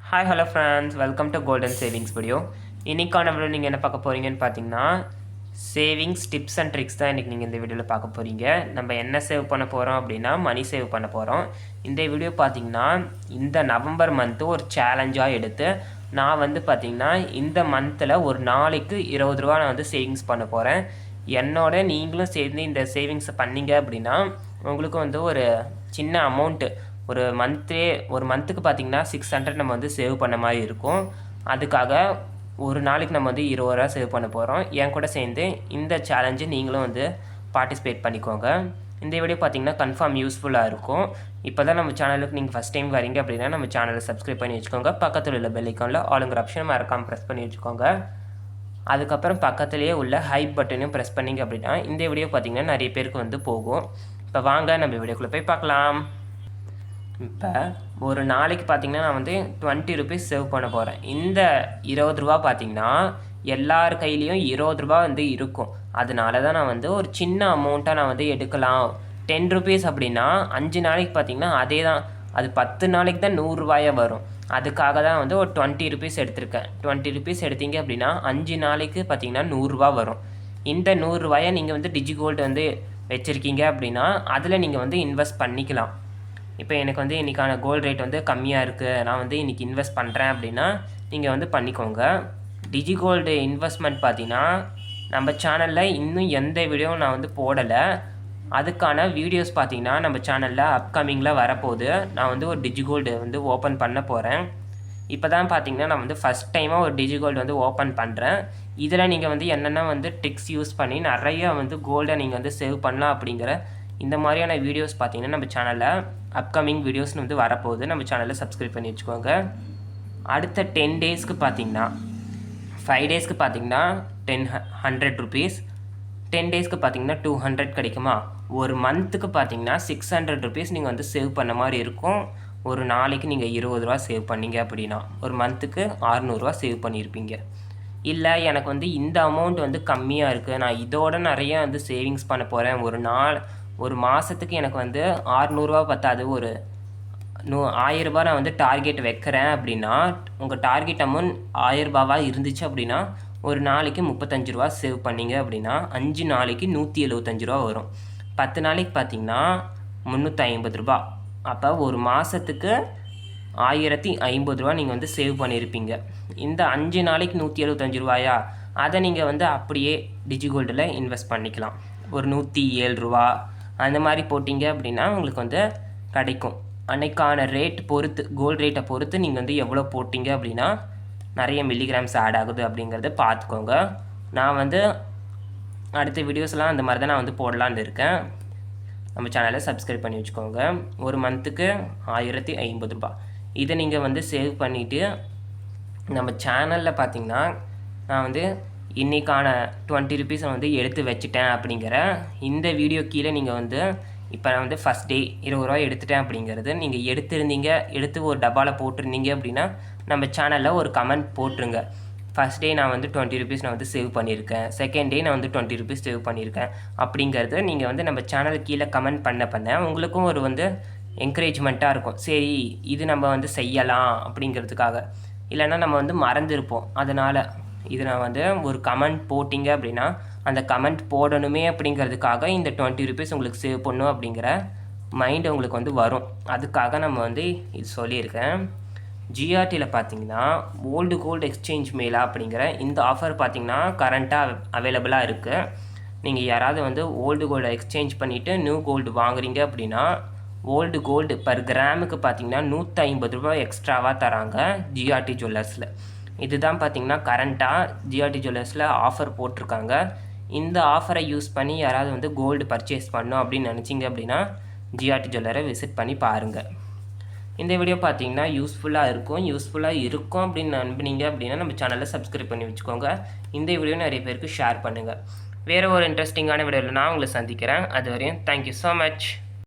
Hi hello friends, welcome to golden savings video. இன்றைக்கான video நீங்கள் என்ன பார்க்க போகிறீங்கன்னு பார்த்தீங்கன்னா, சேவிங்ஸ் டிப்ஸ் அண்ட் ட்ரிக்ஸ் தான் இன்றைக்கி நீங்கள் இந்த வீடியோவில் பார்க்க போகிறீங்க. நம்ம என்ன சேவ் பண்ண போகிறோம் அப்படின்னா மணி சேவ் பண்ண போகிறோம். இந்த வீடியோ பார்த்திங்கன்னா இந்த நவம்பர் மந்த்து ஒரு சேலஞ்சாக எடுத்து நான் வந்து பார்த்திங்கன்னா இந்த மந்தில் ஒரு நாளைக்கு 20 ரூபா நான் வந்து சேவிங்ஸ் பண்ண போகிறேன். என்னோட நீங்களும் சேர்ந்து இந்த சேவிங்ஸை பண்ணிங்க அப்படின்னா உங்களுக்கு வந்து ஒரு சின்ன அமௌண்ட்டு ஒரு மந்த்துக்கு பார்த்திங்கன்னா 600 நம்ம வந்து சேவ் பண்ண மாதிரி இருக்கும். அதுக்காக ஒரு நாளைக்கு நம்ம வந்து 20 ரூபா சேவ் பண்ண போகிறோம். என் கூட சேர்ந்து இந்த சேலஞ்சு நீங்களும் வந்து பார்ட்டிசிபேட் பண்ணிக்கோங்க. இந்த வீடியோ பார்த்திங்கன்னா கன்ஃபார்ம் யூஸ்ஃபுல்லாக இருக்கும். இப்போ தான் நம்ம சேனலுக்கு நீங்கள் ஃபஸ்ட் டைம் வரீங்க அப்படின்னா நம்ம சேனலை சப்ஸ்கிரைப் பண்ணி வச்சுக்கோங்க. பக்கத்தில் உள்ள பெல் ஐக்கானில் ஆளுங்கிற ஆப்ஷன் மறக்காமல் ப்ரெஸ் பண்ணி வச்சுக்கோங்க. அதுக்கப்புறம் பக்கத்துலேயே உள்ள ஹைப் பட்டனையும் ப்ரெஸ் பண்ணிங்க அப்படின்னா இந்த வீடியோ பார்த்திங்கன்னா நிறைய பேருக்கு வந்து போகும். இப்போ வாங்க நம்ம வீடியோக்குள்ளே போய் பார்க்கலாம். இப்போ ஒரு நாளைக்கு பார்த்திங்கன்னா நான் வந்து 20 ருபீஸ் சேவ் பண்ண போகிறேன். இந்த 20 ரூபா பார்த்திங்கன்னா எல்லார் கையிலையும் 20 ரூபா வந்து இருக்கும். அதனால தான் நான் வந்து ஒரு சின்ன அமௌண்ட்டாக நான் வந்து எடுக்கலாம். 10 ருபீஸ் அப்படின்னா 5 நாளைக்கு பார்த்திங்கன்னா அதே தான், அது 10 நாளைக்கு தான் 100 ரூபாயாக வரும். அதுக்காக தான் வந்து ஒரு 20 ருபீஸ் எடுத்திருக்கேன். 20 ருபீஸ் எடுத்தீங்க அப்படின்னா 5 நாளைக்கு பார்த்திங்கன்னா 100 ரூபா வரும். இந்த 100 ரூபாயை நீங்கள் வந்து டிஜிகோல்டு வந்து வச்சுருக்கீங்க அப்படின்னா அதில் நீங்கள் வந்து இன்வெஸ்ட் பண்ணிக்கலாம். இப்போ எனக்கு வந்து இன்றைக்கான கோல்டு ரேட் வந்து கம்மியாக இருக்குது, நான் வந்து இன்றைக்கி இன்வெஸ்ட் பண்ணுறேன் அப்படின்னா நீங்கள் வந்து பண்ணிக்கோங்க. டிஜிகோல்டு இன்வெஸ்ட்மெண்ட் பார்த்தீங்கன்னா நம்ம சேனலில் இன்னும் எந்த வீடியோவும் நான் வந்து போடலை. அதுக்கான வீடியோஸ் பார்த்தீங்கன்னா நம்ம சேனலில் அப்கமிங்கில் வரப்போகுது. நான் வந்து ஒரு டிஜிகோல்டு வந்து ஓப்பன் பண்ண போகிறேன். இப்போ தான் பார்த்தீங்கன்னா நான் வந்து ஃபஸ்ட் டைமாக ஒரு டிஜிகோல்டு வந்து ஓப்பன் பண்ணுறேன். இதில் நீங்கள் வந்து என்னென்ன வந்து ட்ரிக்ஸ் யூஸ் பண்ணி நிறையா வந்து கோல்டை நீங்கள் வந்து சேவ் பண்ணலாம் அப்படிங்கிற இந்த மாதிரியான வீடியோஸ் பார்த்தீங்கன்னா நம்ம சேனலில் அப்கமிங் வீடியோஸ்னு வந்து வரப்போகுது. நம்ம சேனலில் சப்ஸ்கிரைப் பண்ணி வச்சுக்கோங்க. அடுத்த 10 டேஸ்க்கு பார்த்தீங்கன்னா 5 டேஸ்க்கு பார்த்தீங்கன்னா 100 ருபீஸ், 10 டேஸ்க்கு பார்த்தீங்கன்னா 200 கிடைக்குமா. ஒரு மந்த்துக்கு பார்த்தீங்கன்னா 600 ருபீஸ் நீங்கள் வந்து சேவ் பண்ண மாதிரி இருக்கும். ஒரு நாளைக்கு நீங்கள் 20 ரூபா சேவ் பண்ணிங்க அப்படின்னா ஒரு மந்த்துக்கு 600 ரூபா சேவ் பண்ணியிருப்பீங்க. இல்லை எனக்கு வந்து இந்த அமௌண்ட் வந்து கம்மியாக இருக்குது, நான் இதோட நிறையா வந்து சேவிங்ஸ் பண்ண போகிறேன், ஒரு மாதத்துக்கு எனக்கு வந்து 600 ரூபா பத்தாது, ஒரு 1000 ரூபா நான் வந்து டார்கெட் வைக்கிறேன் அப்படின்னா உங்கள் டார்கெட் அமௌண்ட் 1000 ரூபாவாக இருந்துச்சு அப்படின்னா ஒரு நாளைக்கு 35 ரூபா சேவ் பண்ணிங்க அப்படின்னா 5 நாளைக்கு 175 ரூபா வரும். 10 நாளைக்கு பார்த்திங்கன்னா 350 ரூபா. அப்போ ஒரு மாதத்துக்கு 1050 ரூபா நீங்கள் வந்து சேவ் பண்ணியிருப்பீங்க. இந்த 5 நாளைக்கு 175 ரூபாயா, அதை நீங்கள் வந்து அப்படியே டிஜிகோல்டில் இன்வெஸ்ட் பண்ணிக்கலாம். ஒரு 107 ரூபா அந்த மாதிரி போட்டிங்க அப்படின்னா உங்களுக்கு வந்து கிடைக்கும். அன்னைக்கான ரேட் பொறுத்து, கோல்டு ரேட்டை பொறுத்து நீங்கள் வந்து எவ்வளோ போட்டிங்க அப்படின்னா நிறைய மில்லிகிராம்ஸ் ஆட் ஆகுது அப்படிங்கிறத பார்த்துக்கோங்க. நான் வந்து அடுத்த வீடியோஸ்லாம் அந்த மாதிரி தான் நான் வந்து போடலான்னு இருக்கேன். நம்ம சேனலை சப்ஸ்கிரைப் பண்ணி வச்சுக்கோங்க. ஒரு மந்த்துக்கு 1050 ரூபா இதை நீங்கள் வந்து சேவ் பண்ணிவிட்டு நம்ம சேனலில் பார்த்திங்கன்னா நான் வந்து இன்றைக்கான 20 ருபீஸை வந்து எடுத்து வச்சுட்டேன் அப்படிங்கிற இந்த வீடியோ கீழே நீங்கள் வந்து இப்போ நான் வந்து ஃபஸ்ட் டே 20 ரூபா எடுத்துட்டேன் அப்படிங்கிறது நீங்கள் எடுத்து ஒரு டப்பாவில் போட்டிருந்தீங்க அப்படின்னா நம்ம சேனலில் ஒரு கமெண்ட் போட்டுருங்க. ஃபஸ்ட் டே நான் வந்து 20 ருபீஸ் நான் வந்து சேவ் பண்ணியிருக்கேன், செகண்ட் டே நான் வந்து 20 ருபீஸ் சேவ் பண்ணியிருக்கேன் அப்படிங்கிறது நீங்கள் வந்து நம்ம சேனல் கீழே கமெண்ட் பண்ண உங்களுக்கும் ஒரு வந்து என்கரேஜ்மெண்ட்டாக இருக்கும். சரி இது நம்ம வந்து செய்யலாம் அப்படிங்கிறதுக்காக. இல்லைன்னா நம்ம வந்து மறந்துருப்போம். அதனால் இது நான் வந்து ஒரு கமெண்ட் போட்டிங்க அப்படின்னா அந்த கமெண்ட் போடணுமே அப்படிங்கிறதுக்காக இந்த 20 ருபீஸ் உங்களுக்கு சேவ் பண்ணணும் அப்படிங்கிற மைண்டு உங்களுக்கு வந்து வரும். அதுக்காக நம்ம வந்து இது சொல்லியிருக்கேன். GRTயில் பார்த்தீங்கன்னா ஓல்டு கோல்டு எக்ஸ்சேஞ்ச் மேலா அப்படிங்கிற இந்த ஆஃபர் பார்த்திங்கன்னா கரண்ட்டாக அவைலபிளாக இருக்குது. நீங்கள் யாராவது வந்து ஓல்டு கோல்டை எக்ஸ்சேஞ்ச் பண்ணிவிட்டு நியூ கோல்டு வாங்குறீங்க அப்படின்னா ஓல்டு கோல்டு பர் கிராமுக்கு பார்த்திங்கன்னா 150 ரூபா எக்ஸ்ட்ராவாக தராங்க GRT ஜுவல்லர்ஸில். இதுதான் பார்த்திங்கன்னா கரண்ட்டாக GRT ஜுவல்லர்ஸில் ஆஃபர் போட்டிருக்காங்க. இந்த ஆஃபரை யூஸ் பண்ணி யாராவது வந்து கோல்டு பர்ச்சேஸ் பண்ணணும் அப்படின்னு நினச்சிங்க அப்படின்னா GRT ஜுவல்லரை விசிட் பண்ணி பாருங்கள். இந்த வீடியோ பார்த்திங்கன்னா யூஸ்ஃபுல்லாக இருக்கும் அப்படின்னு நம்பினீங்க அப்படின்னா நம்ம சேனலை சப்ஸ்கிரைப் பண்ணி வச்சுக்கோங்க. இந்த வீடியோ நிறைய பேருக்கு ஷேர் பண்ணுங்கள். வேறு ஒரு இன்ட்ரெஸ்டிங்கான வீடியோவில் நான் உங்களை சந்திக்கிறேன். அது வரையும் தேங்க்யூ ஸோ மச்.